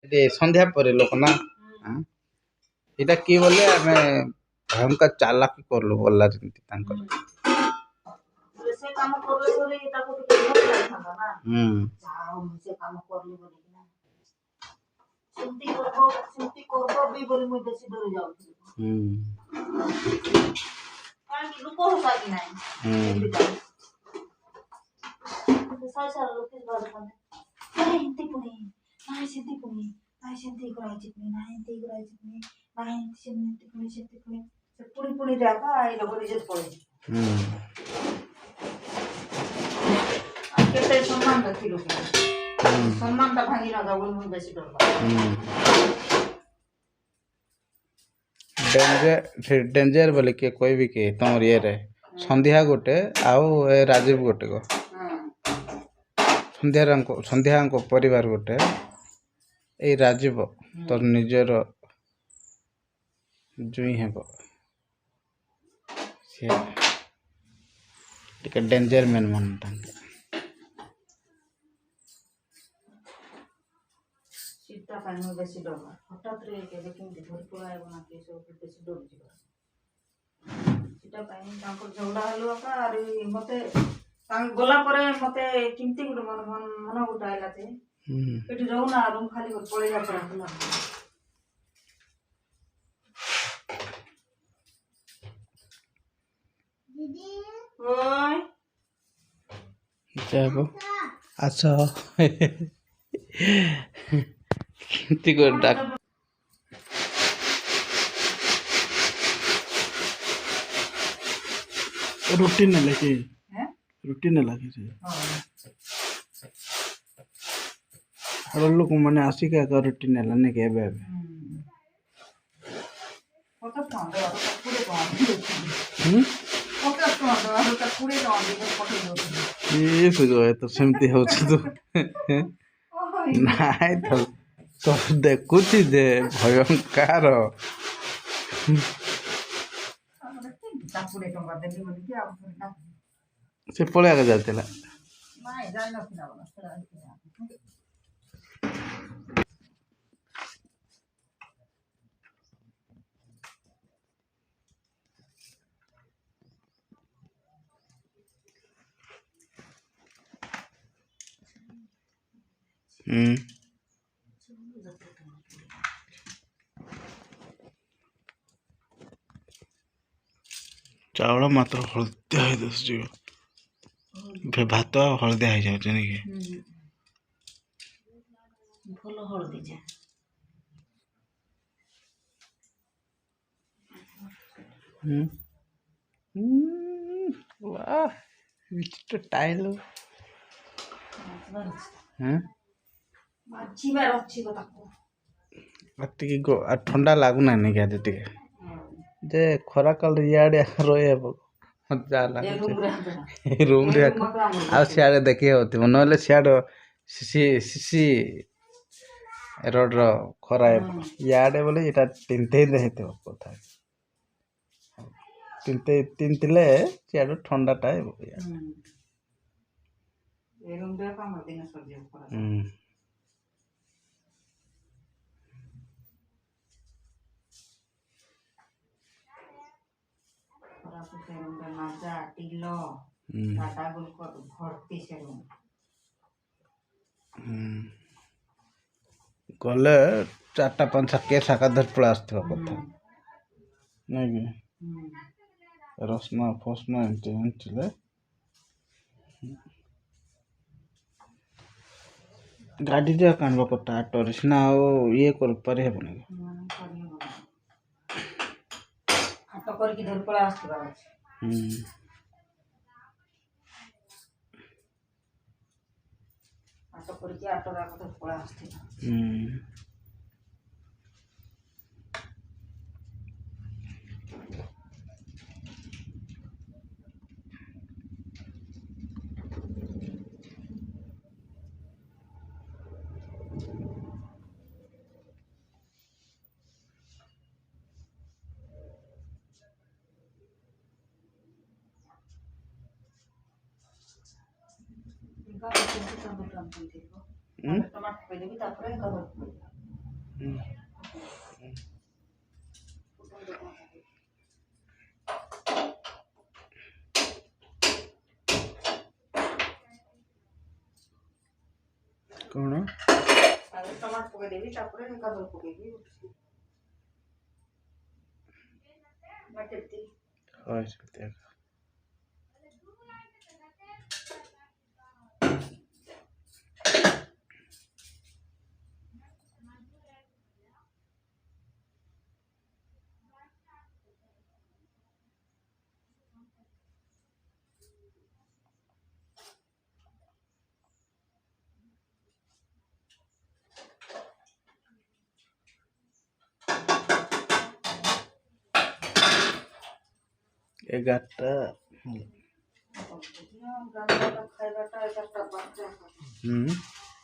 ये संध्या पर लोक ना इटा कि बोले आमे भयंकर चालाकी करलु बोला जेंति तांकर से काम करले करे ताको तो केनो लागथांदा ना जाओ से काम करले बोली ना सुनती करबो भी बोली मु बेसी डर जाउथि कारण कि लुको होता कि नाही साई सारा लोक किस बात करने नाही हिंती पुनी नाही सिंती पुनी नाही सिंती करायची पुनी नाही हिंती करायची पुनी नाही सिंती पुनी से पुनी पुनी जाका आई लोग रिजेक्ट पड़े केते सम्मान रखी लोग सम्मान ता भांगी ना जाबो मु बेसी डर डेंजर बोले कि कोई भी के तमर ये रे संध्या गोटे आउ राजीव गोटे को संध्या को परिवार गोटे ए राजीव तोर निजर जुई हेबो से टिके डेंजर मैन मन तांके सीता पानी में बेसी डर हठात रे के लेकिन घर को आए बना के सब बेसी डर जीवा सीता पानी तांको झगड़ा हलो का अरे मते तांग गोला परे मते किंती गुड मन गुड आइला ते एटी रहू ना रूम खाली कर पड़े जा पड़ा ना दीदी ओय जाबो अच्छा किंती गुड डाक रूटीन लगे रूटीन लगे हर लोक माने आसी का रूटीन लाने के बे ओता तो पूरे ये सुगो है तो सेमती हो तो नाय तो देखुची जे भयंकर से पळे आगे जातेला नाही जाय नसला बला चावल मात्र हलदिया है दस जीव भात हलदिया है जाउछ नि के भलो हळदी जा वाह विचित्र टाइल अच्छी बार अच्छी को ताको अति गो ठंडा लागु ना नि के टिके जे खरा काल याडे रोए मजा लागुचे रूम रे आ सियाडे देखि होती नले सियाडे सीसी रोड रो खरा याडे बोले एटा तिनते देते कथा तिनतिले सियाडे ठंडा टाइम ए रूम रे काम दिन सजे खरा से रूम रे मजा टिलो टाटा गुल को भर्ती से रूम गले चारटा पांच के साका धर पड़ा आस्थवा कथा नहीं कि रसना फसना एंटिले गाड़ी रे कानबो कथा टोरिस ना ये कर पारे हेबो नहीं आटो कर की धर पड़ा आस्थवा आटो कर की आटो रा धर पड़ा आस्थवा टमाटर पहले भी तापर कौन आगे टमाटर पके देवी तापर कदल पकेबी बाटेती और सकते हैं एगारटा गांजा खाइबाटा एकटा बात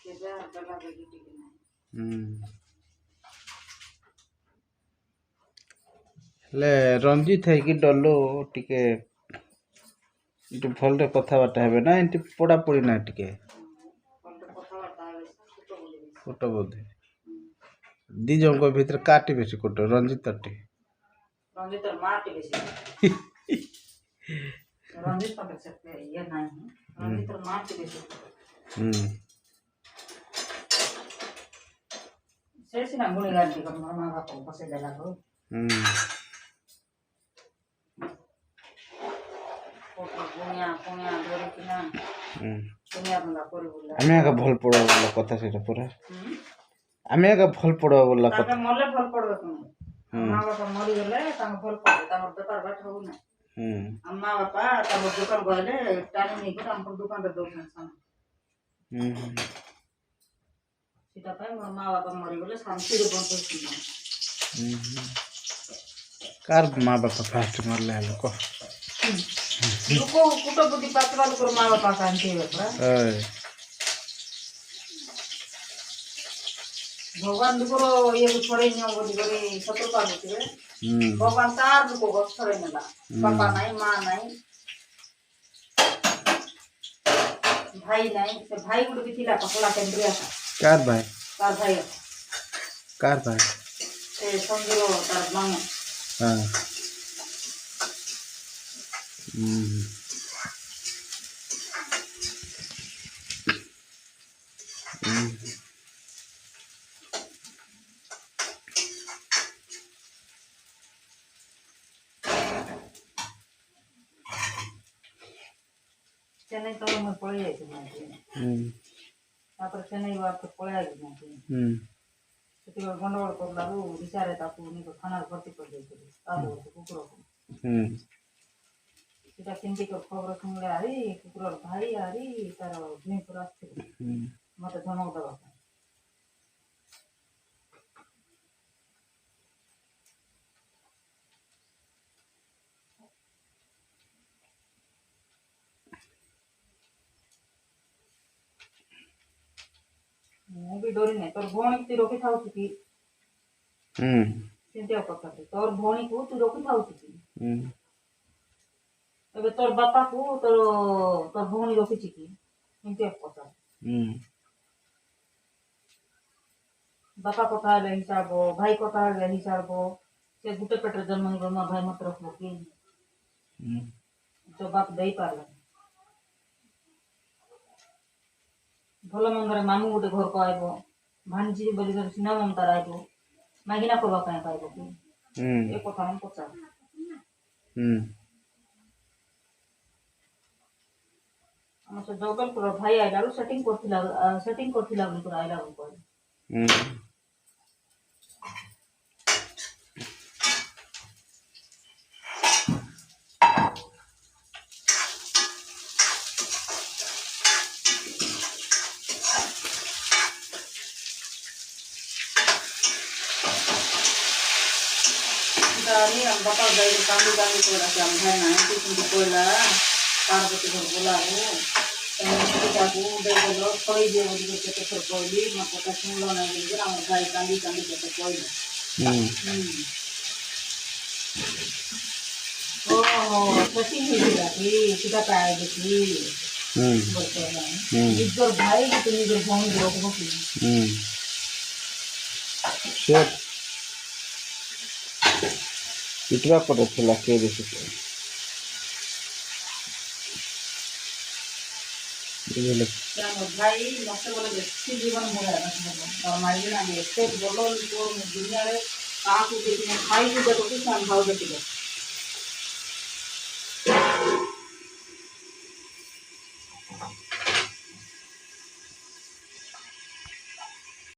केजा गला बेगी टिके ना हेले रंजित है कि डलो टिके इटे भलरे कथबार्ता हेबे ना एंटी पढ़ापढ़ी ना टिके कोनटे कथबार्ता है छोटो बोली कोट बोधे दी जंग भीतर काटी बेसी कोट रंजित टे रंजित माटी बेसी रंजित पकड़ सकते ये नहीं रंजित माटी बेसी शेष ना गुणी गाड़ी कर मामा बाप बसे देला हो गुनिया गुनिया धरी किना गुनिया बंदा करी बोला आमे आका भल पड़ो बोला कथा सेटा पूरा आमे आका भल पड़ो बोला ताके कथा मले फल पड़बे कोन मामा बाप मरि गेले तांग फल पड़े तांग बेकार बैठ हो ना अम्मा बापा तांग दुकान गले टाइम नहीं कर हम दुकान रे दो सन सीता पाए मोर माँ बापा मरि गेले शांति रे बंद कार माँ बापा फास्ट मरले लोक रुको कुटो बुद्धि पातवाल कर माँ बापा शांति है पूरा भगवान दुकरो ये छोड़े नहीं बोली करे सत्र पाल होते भगवान तार दुको को छोड़े नेला पापा नहीं माँ नहीं भाई नहीं से भाई गुड भी थिला पकड़ा केंद्रिया था कार भाई से समझो तार मांग हां चेन्नई तो मैं पड़े जाए तापर चेन्नई वापस पड़े आई सेठी गंडगोल करलारू विचारे ताकू नहीं थाना भर्ती कर देते आदो कुकुर को सेटा केंती को खबर सुनले आरी कुकुर भाई आरी तार नहीं पुरा मते धमक दबा ମୁଁ ବି ଡରି ନାହିଁ ତୋର ଭଉଣୀ ତୁ ରଖିଥାଉଛୁ କି ସେମିତି ପଚାରୁଛି ତୋର ଭଉଣୀକୁ ତୁ ରଖିଥାଉଛୁ କି ଏବେ ତୋର ବାପାକୁ ତୋର ଭଉଣୀ ରଖିଛି କି ସେମିତି ପଚାରୁଛି ବାପା କଥା ହେଲେ ହିସାବ ଭାଇ କଥା ହେଲେ ହିସାବ ସେ ଗୋଟେ ପେଟରେ ଜନ୍ମ ହେଇଗଲ ମୋ ଭାଇ ମତେ ରଖିବ କି ଜବାବ ଦେଇପାରିଲାନି ଭଲ ମନ୍ଦରେ ମାମୁଁ ଗୋଟେ ଘରକୁ ଆଇବ ଭାଣିଜି ବୋଲି ସିନା ମମତାର ଆଇବ ମାଗିନା କରିବା ପାଇଁ ପାଇବ କି ଏ କଥା ମୁଁ ପଚାର ଆମ ସେ ଜଗଲପୁର ଭାଇ ଆଇଲାରୁ ସେଟିଂ କରିଥିଲା ବୋଲି ଆଇଲା ବୋଲି କହିଲେ हम बापा गए कांदी कांदी को रखे हम भाई ना किसी कोयला पार्वती घर बोला हो सीता को दे बोलो कोई दे बोली के तो कोई मत पता सुन लो ना कि हम भाई कांदी कांदी के कोई ओ सती ही लगी सीता पाए देखी बोलते हैं इधर भाई की इधर फोन रोको की शेट इतना पता चला के ବୁଝିଲେ ଭାଇ ମତେ ବୋଲେ ବେଶୀ ଜୀବନ ଭଳିଆ ତାର ମାଇକିନା ଏତେ ଭଲ ଲୋକ ଦୁନିଆରେ କାହାକୁ ଖାଇକି ଦେଖୁଛୁ ଭାଉଜ ଟିକେ